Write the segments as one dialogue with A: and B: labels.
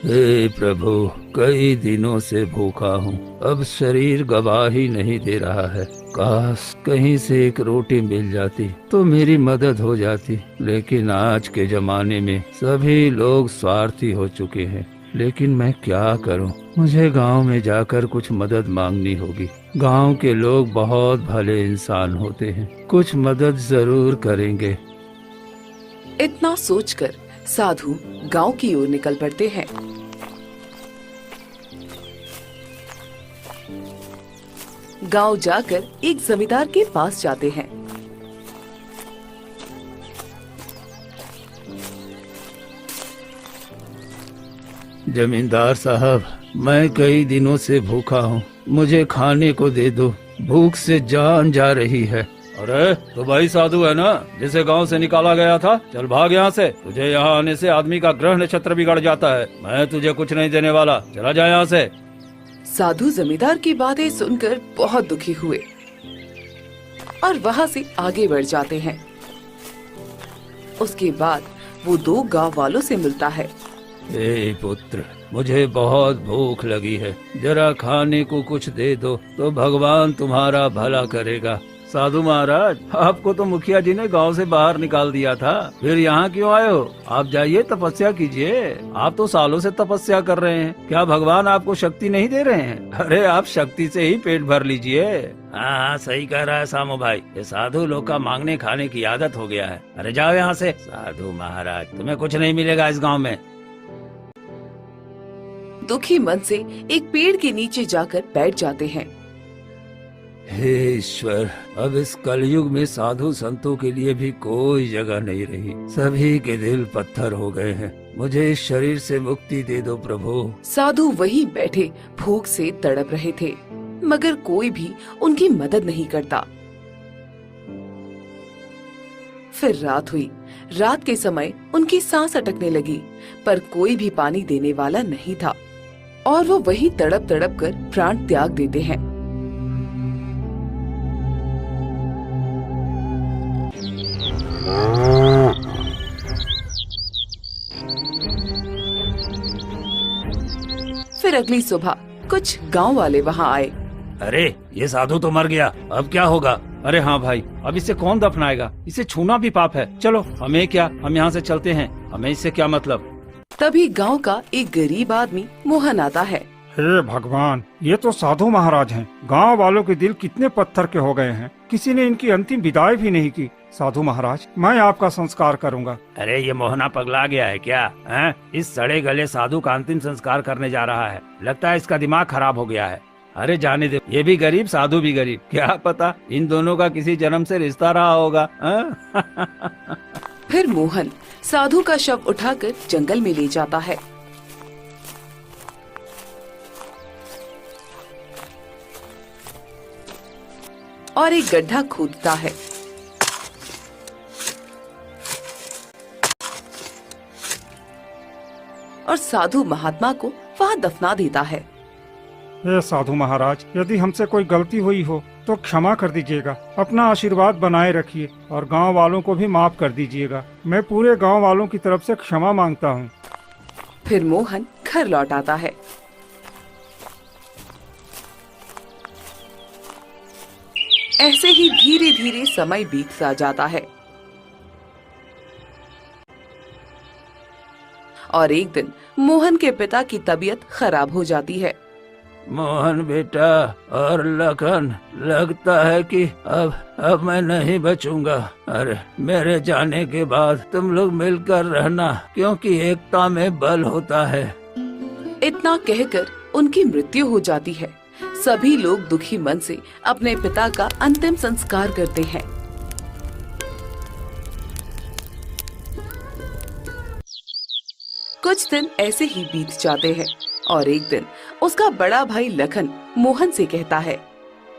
A: हे प्रभु, कई दिनों से भूखा हूँ। अब शरीर गवाही नहीं दे रहा है। काश कहीं से एक रोटी मिल जाती तो मेरी मदद हो जाती। लेकिन आज के जमाने में सभी लोग स्वार्थी हो चुके हैं। लेकिन मैं क्या करूं? मुझे गांव में जाकर कुछ मदद मांगनी होगी। गांव के लोग बहुत भले इंसान होते हैं, कुछ मदद जरूर करेंगे।
B: इतना सोचकर साधु गांव की ओर निकल पड़ते हैं। गांव जाकर एक जमींदार के पास जाते हैं।
A: जमींदार साहब, मैं कई दिनों से भूखा हूँ, मुझे खाने को दे दो। भूख से जान जा रही है। अरे तो भाई साधु है ना, जिसे गांव से निकाला गया था? चल भाग यहाँ से। तुझे यहाँ आने से आदमी का ग्रह नक्षत्र बिगड़ जाता है। मैं तुझे कुछ नहीं देने वाला, चला जा यहाँ से।
B: साधु जमींदार की बातें सुनकर बहुत दुखी हुए और वहाँ से आगे बढ़ जाते हैं। उसके बाद वो दो गांव वालों से मिलता है।
A: हे पुत्र, मुझे बहुत भूख लगी है, जरा खाने को कुछ दे दो तो भगवान तुम्हारा भला करेगा। साधु महाराज, आपको तो मुखिया जी ने गांव से बाहर निकाल दिया था, फिर यहाँ क्यों आए हो? आप जाइए तपस्या कीजिए। आप तो सालों से तपस्या कर रहे हैं, क्या भगवान आपको शक्ति नहीं दे रहे हैं? अरे आप शक्ति से ही पेट भर लीजिए। हाँ सही कह रहा है सामू भाई, ये साधु लोग का मांगने खाने की आदत हो गया है। अरे जाओ यहाँ से। साधु महाराज, तुम्हें कुछ नहीं मिलेगा इस गाँव में।
B: दुखी मन से एक पेड़ के नीचे जाकर बैठ जाते हैं।
A: हे ईश्वर, अब इस कलयुग में साधु संतों के लिए भी कोई जगह नहीं रही। सभी के दिल पत्थर हो गए हैं। मुझे इस शरीर से मुक्ति दे दो प्रभु।
B: साधु वहीं बैठे भूख से तड़प रहे थे, मगर कोई भी उनकी मदद नहीं करता। फिर रात हुई। रात के समय उनकी सांस अटकने लगी, पर कोई भी पानी देने वाला नहीं था और वो वहीं तड़प तड़प कर प्राण त्याग देते हैं। फिर अगली सुबह कुछ गांव वाले वहां आए।
A: अरे ये साधु तो मर गया, अब क्या होगा? अरे हाँ भाई, अब इसे कौन दफनाएगा? इसे छूना भी पाप है। चलो हमें क्या, हम यहाँ से चलते हैं, हमें इससे क्या मतलब।
B: तभी गांव का एक गरीब आदमी मोहन आता है।
C: हे भगवान, ये तो साधु महाराज हैं। गांव वालों के दिल कितने पत्थर के हो गए हैं, किसी ने इनकी अंतिम विदाई भी नहीं की। साधु महाराज, मैं आपका संस्कार करूंगा।
A: अरे ये मोहना पगला गया है क्या? हैं? इस सड़े गले साधु का अंतिम संस्कार करने जा रहा है। लगता है इसका दिमाग खराब हो गया है। अरे जाने दे, ये भी गरीब साधु भी गरीब, क्या पता इन दोनों का किसी जन्म से रिश्ता रहा होगा।
B: फिर मोहन साधु का शव उठाकर जंगल में ले जाता है। और एक गड्ढा खोदता है। और साधु महात्मा को वहां दफना देता है।
C: हे साधु महाराज, यदि हमसे कोई गलती हुई हो तो क्षमा कर दीजिएगा। अपना आशीर्वाद बनाए रखिए और गांव वालों को भी माफ कर दीजिएगा। मैं पूरे गांव वालों की तरफ से क्षमा मांगता हूं।
B: फिर मोहन घर लौट आता है। ऐसे ही धीरे धीरे समय बीतता जाता है और एक दिन मोहन के पिता की तबीयत खराब हो जाती है।
A: मोहन बेटा और लखन, लगता है कि अब मैं नहीं बचूंगा। अरे मेरे जाने के बाद तुम लोग मिलकर रहना, क्योंकि एकता में बल होता है।
B: इतना कहकर उनकी मृत्यु हो जाती है। सभी लोग दुखी मन से अपने पिता का अंतिम संस्कार करते हैं। कुछ दिन ऐसे ही बीत जाते हैं और एक दिन उसका बड़ा भाई लखन मोहन से कहता है,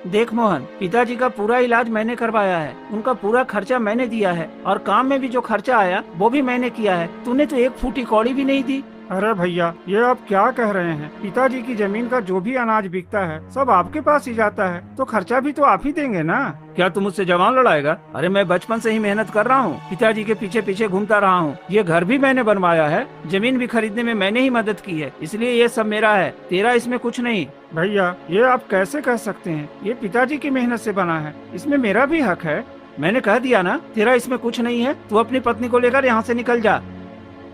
D: देख मोहन, पिताजी का पूरा इलाज मैंने करवाया है, उनका पूरा खर्चा मैंने दिया है और काम में भी जो खर्चा आया वो भी मैंने किया है। तूने तो एक फूटी कौड़ी भी नहीं दी।
C: अरे भैया, ये आप क्या कह रहे हैं? पिताजी की जमीन का जो भी अनाज बिकता है सब आपके पास ही जाता है, तो खर्चा भी तो आप ही देंगे ना?
A: क्या तुम मुझसे जवान लड़ाएगा? अरे मैं बचपन से ही मेहनत कर रहा हूँ, पिताजी के पीछे पीछे घूमता रहा हूँ। ये घर भी मैंने बनवाया है, जमीन भी खरीदने में मैंने ही मदद की है, इसलिए ये सब मेरा है, तेरा इसमें कुछ नहीं।
C: भैया, ये आप कैसे कह सकते हैं? ये पिताजी की मेहनत से बना है, इसमें मेरा भी हक है।
A: मैंने कह दिया ना, तेरा इसमें कुछ नहीं है। तू अपनी पत्नी को लेकर यहाँ से निकल जा।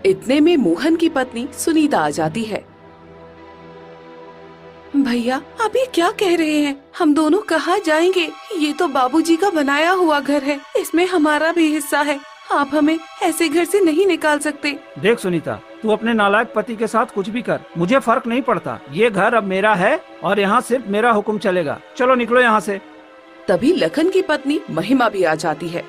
B: इतने में मोहन की पत्नी सुनीता आ जाती है। भैया, आप ये क्या कह रहे हैं? हम दोनों कहाँ जाएंगे? ये तो बाबूजी का बनाया हुआ घर है, इसमें हमारा भी हिस्सा है। आप हमें ऐसे घर से नहीं निकाल सकते।
A: देख सुनीता, तू अपने नालायक पति के साथ कुछ भी कर, मुझे फर्क नहीं पड़ता। ये घर अब मेरा है और यहाँ सिर्फ मेरा हुक्म चलेगा। चलो निकलो यहाँ से।
B: तभी लखन की पत्नी महिमा भी आ जाती है।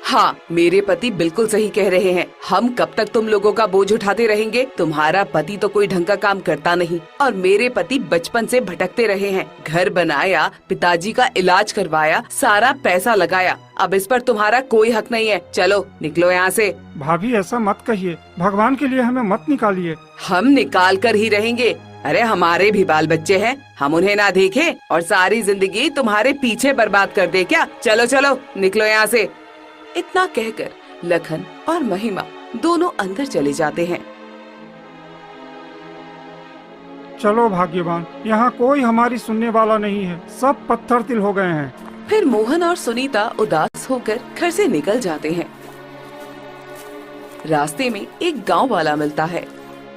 B: हाँ, मेरे पति बिल्कुल सही कह रहे हैं। हम कब तक तुम लोगों का बोझ उठाते रहेंगे? तुम्हारा पति तो कोई ढंग का काम करता नहीं और मेरे पति बचपन से भटकते रहे हैं। घर बनाया, पिताजी का इलाज करवाया, सारा पैसा लगाया। अब इस पर तुम्हारा कोई हक नहीं है। चलो निकलो यहाँ से।
C: भाभी, ऐसा मत कहिए, भगवान के लिए हमें मत निकालिए।
B: हम निकाल कर ही रहेंगे। अरे हमारे भी बाल बच्चे हैं, हम उन्हें ना देखें और सारी जिंदगी तुम्हारे पीछे बर्बाद कर दे क्या? चलो चलो निकलो यहाँ से। इतना कहकर लखन और महिमा दोनों अंदर चले जाते हैं।
C: चलो भाग्यवान, यहाँ कोई हमारी सुनने वाला नहीं है, सब पत्थर तिल हो गए हैं।
B: फिर मोहन और सुनीता उदास होकर घर से निकल जाते हैं। रास्ते में एक गांव वाला मिलता है।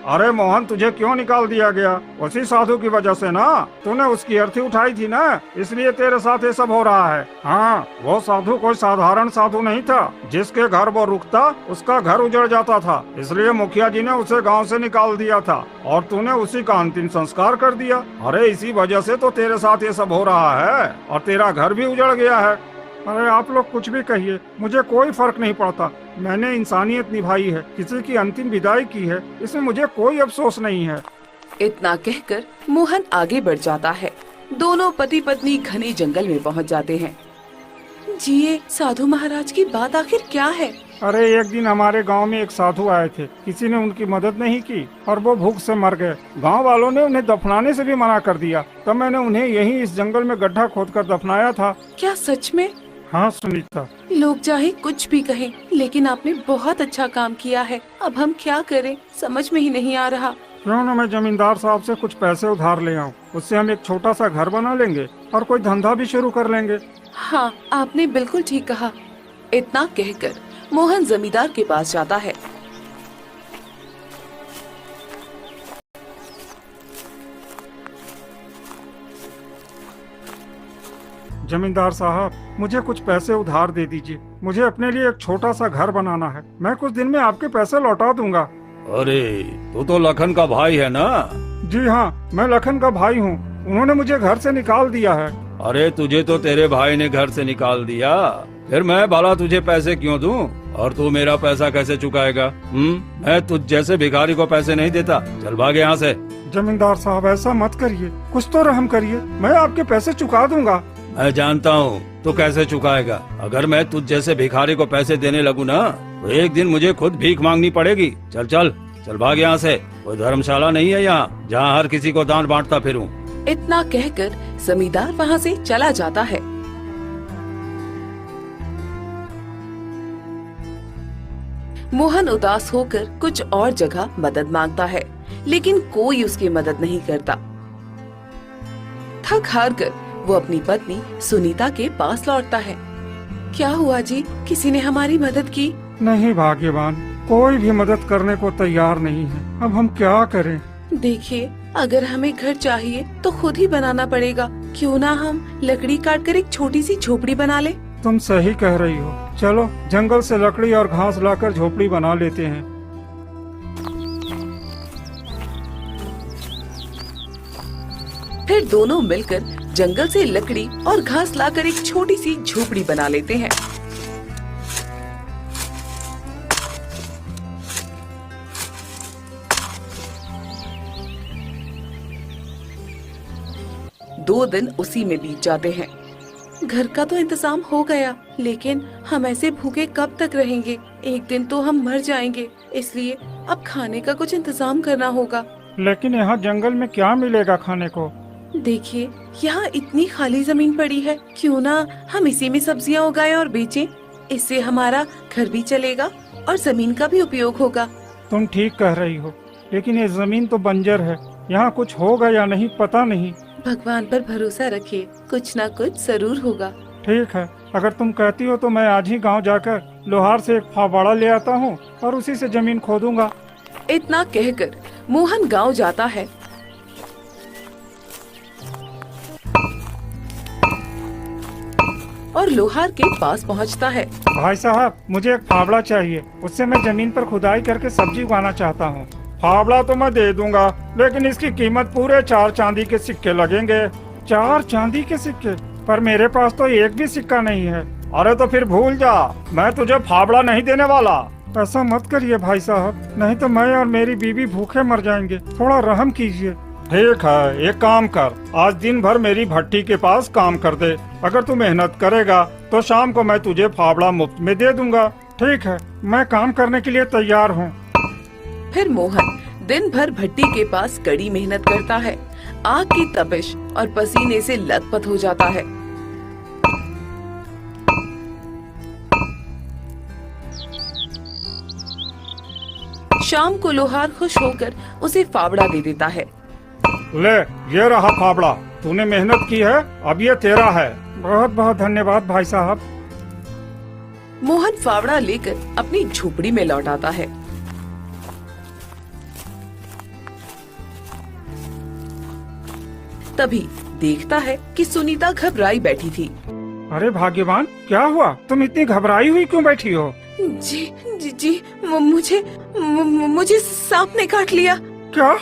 C: अरे मोहन, तुझे क्यों निकाल दिया गया? उसी साधु की वजह से ना, तूने उसकी अर्थी उठाई थी ना, इसलिए तेरे साथ ये सब हो रहा है। हाँ, वो साधु कोई साधारण साधु नहीं था। जिसके घर वो रुकता उसका घर उजड़ जाता था, इसलिए मुखिया जी ने उसे गांव से निकाल दिया था और तूने उसी का अंतिम संस्कार कर दिया। अरे इसी वजह से तो तेरे साथ ये सब हो रहा है और तेरा घर भी उजड़ गया है। अरे आप लोग कुछ भी कहिए, मुझे कोई फर्क नहीं पड़ता। मैंने इंसानियत निभाई है, किसी की अंतिम विदाई की है, इसमें मुझे कोई अफसोस नहीं है।
B: इतना कहकर मोहन आगे बढ़ जाता है। दोनों पति पत्नी घने जंगल में पहुंच जाते हैं। जी, ये साधु महाराज की बात आखिर क्या है?
C: अरे एक दिन हमारे गांव में एक साधु आए थे, किसी ने उनकी मदद नहीं की और वो भूख से मर गए। गांव वालों ने उन्हें दफनाने से भी मना कर दिया, तब मैंने उन्हें यहीं इस जंगल में गड्ढा खोदकर दफनाया था।
B: क्या सच में?
C: हाँ सुनीता।
B: लोग चाहे कुछ भी कहें, लेकिन आपने बहुत अच्छा काम किया है। अब हम क्या करें, समझ में ही नहीं आ रहा।
C: क्यों न मैं जमींदार साहब से कुछ पैसे उधार ले आऊं, उससे हम एक छोटा सा घर बना लेंगे और कोई धंधा भी शुरू कर लेंगे।
B: हाँ, आपने बिल्कुल ठीक कहा। इतना कहकर मोहन जमींदार के पास जाता है।
C: जमींदार साहब, मुझे कुछ पैसे उधार दे दीजिए। मुझे अपने लिए एक छोटा सा घर बनाना है। मैं कुछ दिन में आपके पैसे लौटा दूंगा।
A: अरे तू तो लखन का भाई है ना?
C: जी हाँ, मैं लखन का भाई हूँ। उन्होंने मुझे घर से निकाल दिया है।
A: अरे तुझे तो तेरे भाई ने घर से निकाल दिया, फिर मैं भला तुझे पैसे क्यों दूं? और तू मेरा पैसा कैसे चुकाएगा? मैं तुझ जैसे भिखारी को पैसे नहीं देता। चल भाग यहाँ से।
C: जमींदार साहब, ऐसा मत करिए, कुछ तो रहम करिए। मैं आपके पैसे चुका दूंगा।
A: मैं जानता हूँ तू कैसे चुकाएगा। अगर मैं तुझ जैसे भिखारी को पैसे देने लगूं ना, तो एक दिन मुझे खुद भीख मांगनी पड़ेगी। चल चल चल भाग यहाँ से। कोई धर्मशाला नहीं है यहाँ जहाँ हर किसी को दान बांटता फिरूं।
B: इतना कहकर जमींदार वहाँ से चला जाता है। मोहन उदास होकर कुछ और जगह मदद मांगता है, लेकिन कोई उसकी मदद नहीं करता। थक हार कर वो अपनी पत्नी सुनीता के पास लौटता है। क्या हुआ जी, किसी ने हमारी मदद की?
C: नहीं भाग्यवान, कोई भी मदद करने को तैयार नहीं है। अब हम क्या करें?
B: देखिए, अगर हमें घर चाहिए तो खुद ही बनाना पड़ेगा। क्यों ना हम लकड़ी काट कर एक छोटी सी झोपड़ी बना ले?
C: तुम सही कह रही हो। चलो जंगल से लकड़ी और घास लाकर झोपड़ी बना लेते हैं।
B: फिर दोनों मिलकर जंगल से लकड़ी और घास लाकर एक छोटी सी झोपड़ी बना लेते हैं। दो दिन उसी में बीत जाते हैं। घर का तो इंतजाम हो गया, लेकिन हम ऐसे भूखे कब तक रहेंगे? एक दिन तो हम मर जाएंगे, इसलिए अब खाने का कुछ इंतजाम करना होगा।
C: लेकिन यहाँ जंगल में क्या मिलेगा खाने को?
B: देखिए, यहाँ इतनी खाली जमीन पड़ी है, क्यों ना हम इसी में सब्जियाँ उगाएं और बेचें। इससे हमारा घर भी चलेगा और जमीन का भी उपयोग होगा।
C: तुम ठीक कह रही हो, लेकिन ये जमीन तो बंजर है, यहाँ कुछ होगा या नहीं पता नहीं।
B: भगवान पर भरोसा रखिए, कुछ ना कुछ जरूर होगा।
C: ठीक है, अगर तुम कहती हो तो मैं आज ही गांव जाकर लोहार से एक फावड़ा ले आता हूँ और उसी से जमीन खोदूंगा।
B: इतना कहकर मोहन गांव जाता है। और लोहार के पास पहुंचता है।
C: भाई साहब, मुझे एक फावड़ा चाहिए, उससे मैं जमीन पर खुदाई करके सब्जी उगाना चाहता हूँ। फावड़ा तो मैं दे दूंगा, लेकिन इसकी कीमत पूरे 4 चांदी के सिक्के लगेंगे। 4 चांदी के सिक्के? पर मेरे पास तो एक भी सिक्का नहीं है। अरे तो फिर भूल जा, मैं तुझे फावड़ा नहीं देने वाला। ऐसा मत करिए भाई साहब, नहीं तो मैं और मेरी बीवी भूखे मर जाएंगे। थोड़ा रहम कीजिए। ठीक है, एक काम कर, आज दिन भर मेरी भट्टी के पास काम कर दे। अगर तू मेहनत करेगा तो शाम को मैं तुझे फावड़ा मुफ्त में दे दूंगा। ठीक है, मैं काम करने के लिए तैयार हूँ।
B: फिर मोहन दिन भर भट्टी के पास कड़ी मेहनत करता है। आग की तपिश और पसीने से लथपथ हो जाता है। शाम को लोहार खुश होकर उसे फावड़ा दे देता है।
C: ले, ये रहा फावड़ा, तूने मेहनत की है, अब ये तेरा है। बहुत बहुत धन्यवाद भाई साहब।
B: मोहन फावड़ा लेकर अपनी झोपड़ी में लौट आता है। तभी देखता है कि सुनीता घबराई बैठी थी।
C: अरे भाग्यवान, क्या हुआ? तुम इतनी घबराई हुई क्यों बैठी हो?
B: जी जी जी, मुझे सांप ने काट लिया।
C: क्या?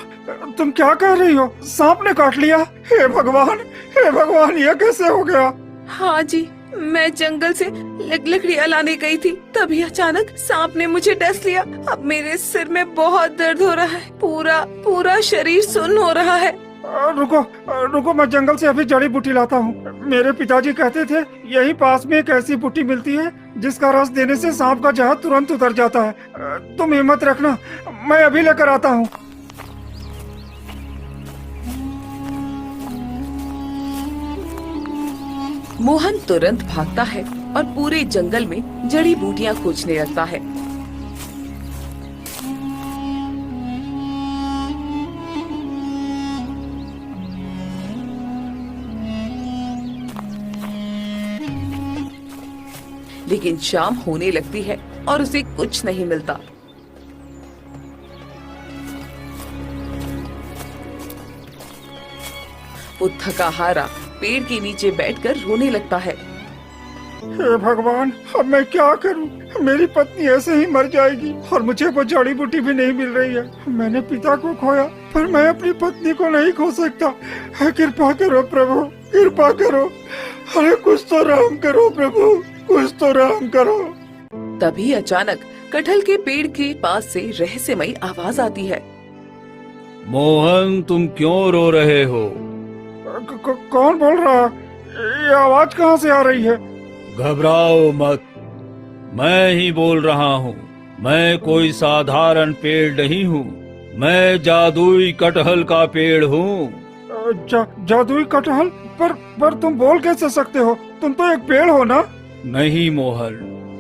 C: तुम क्या कह रही हो? सांप ने काट लिया? हे भगवान, हे भगवान, ये कैसे हो गया?
B: हाँ जी, मैं जंगल से लकड़ियाँ लाने गई थी, तभी अचानक सांप ने मुझे डस लिया। अब मेरे सिर में बहुत दर्द हो रहा है, पूरा शरीर सुन्न हो रहा है।
C: रुको रुको, मैं जंगल से अभी जड़ी बूटी लाता हूँ। मेरे पिताजी कहते थे यही पास में एक ऐसी बूटी मिलती है जिसका रस देने से सांप का जहर तुरंत उतर जाता है। तुम हिम्मत रखना, मैं अभी लेकर आता हूँ।
B: मोहन तुरंत भागता है और पूरे जंगल में जड़ी बूटियां खोजने लगता है। लेकिन शाम होने लगती है और उसे कुछ नहीं मिलता। वो थका हारा पेड़ के नीचे बैठकर रोने लगता है।
C: हे भगवान, अब मैं क्या करूं? मेरी पत्नी ऐसे ही मर जाएगी और मुझे वो जड़ी बूटी भी नहीं मिल रही है। मैंने पिता को खोया, पर मैं अपनी पत्नी को नहीं खो सकता। कृपा करो प्रभु, कृपा करो। अरे कुछ तो रहम करो प्रभु, कुछ तो रहम करो।
B: तभी अचानक कटहल के पेड़ के पास से रहस्यमयी आवाज आती है।
A: मोहन, तुम क्यों रो रहे हो?
C: कौन बोल रहा? ये आवाज कहाँ से आ रही है?
A: घबराओ मत, मैं ही बोल रहा हूँ। मैं कोई साधारण पेड़ नहीं हूँ, मैं जादुई कटहल का पेड़ हूँ।
C: जादुई कटहल? पर तुम बोल कैसे सकते हो? तुम तो एक पेड़ हो ना?
A: नहीं मोहन,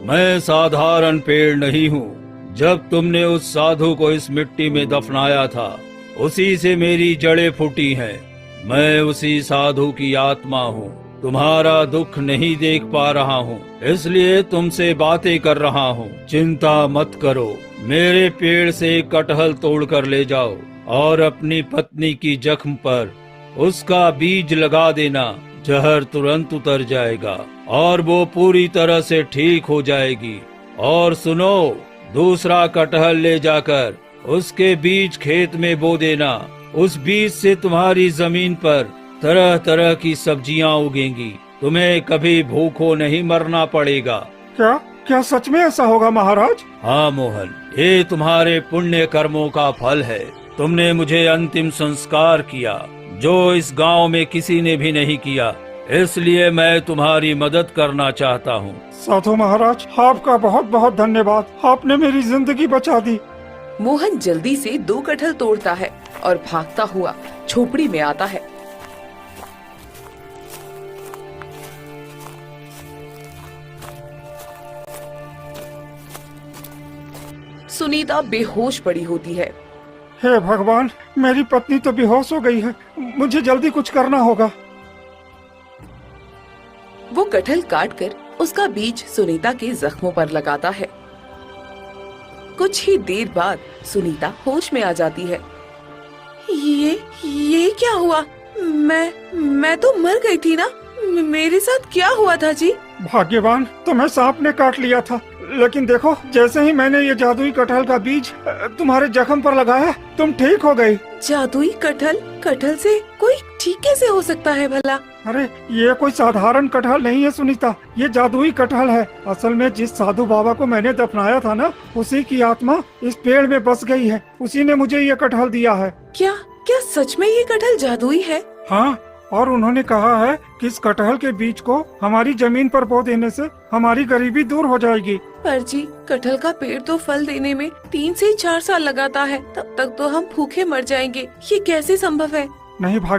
A: मैं साधारण पेड़ नहीं हूँ। जब तुमने उस साधु को इस मिट्टी में दफनाया था, उसी से मेरी जड़ें फूटी हैं। मैं उसी साधु की आत्मा हूँ। तुम्हारा दुख नहीं देख पा रहा हूँ, इसलिए तुमसे बातें कर रहा हूँ। चिंता मत करो, मेरे पेड़ से कटहल तोड़ कर ले जाओ और अपनी पत्नी की जख्म पर उसका बीज लगा देना। जहर तुरंत उतर जाएगा और वो पूरी तरह से ठीक हो जाएगी। और सुनो, दूसरा कटहल ले जाकर उसके बीज खेत में बो देना। उस बीज से तुम्हारी जमीन पर तरह तरह की सब्जियां उगेंगी। तुम्हें कभी भूखों नहीं मरना पड़ेगा।
C: क्या क्या सच में ऐसा होगा महाराज?
A: हाँ मोहन, ये तुम्हारे पुण्य कर्मों का फल है। तुमने मुझे अंतिम संस्कार किया, जो इस गांव में किसी ने भी नहीं किया, इसलिए मैं तुम्हारी मदद करना चाहता हूँ।
C: साधु महाराज, आपका बहुत बहुत धन्यवाद। आपने मेरी जिंदगी बचा दी।
B: मोहन जल्दी से 2 कटहल तोड़ता है और भागता हुआ झोपड़ी में आता है। सुनीता बेहोश पड़ी होती है।
C: हे भगवान, मेरी पत्नी तो बेहोश हो गई है। मुझे जल्दी कुछ करना होगा।
B: वो कटहल काटकर उसका बीज सुनीता के जख्मों पर लगाता है। कुछ ही देर बाद सुनीता होश में आ जाती है। ये क्या हुआ? मैं तो मर गई थी ना? मेरे साथ क्या हुआ था जी?
C: भाग्यवान, तुम्हें सांप ने काट लिया था, लेकिन देखो, जैसे ही मैंने ये जादुई कटहल का बीज तुम्हारे जख्म पर लगाया, तुम ठीक हो गई।
B: जादुई कटहल? कटहल से कोई ठीक कैसे हो सकता है भला?
C: अरे ये कोई साधारण कटहल नहीं है सुनीता, ये जादुई कटहल है। असल में जिस साधु बाबा को मैंने दफनाया था ना, उसी की आत्मा इस पेड़ में बस गई है। उसी ने मुझे ये कटहल दिया है।
B: क्या क्या सच में ये कटहल जादुई है?
C: हाँ, और उन्होंने कहा है कि इस कटहल के बीज को हमारी जमीन पर बो देने से हमारी गरीबी दूर हो जाएगी।
B: पर जी, कटहल का पेड़ तो फल देने में 3 से 4 साल लगाता है। तब तक तो हम भूखे मर जाएंगे। ये कैसे संभव है?
C: नहीं भाग्य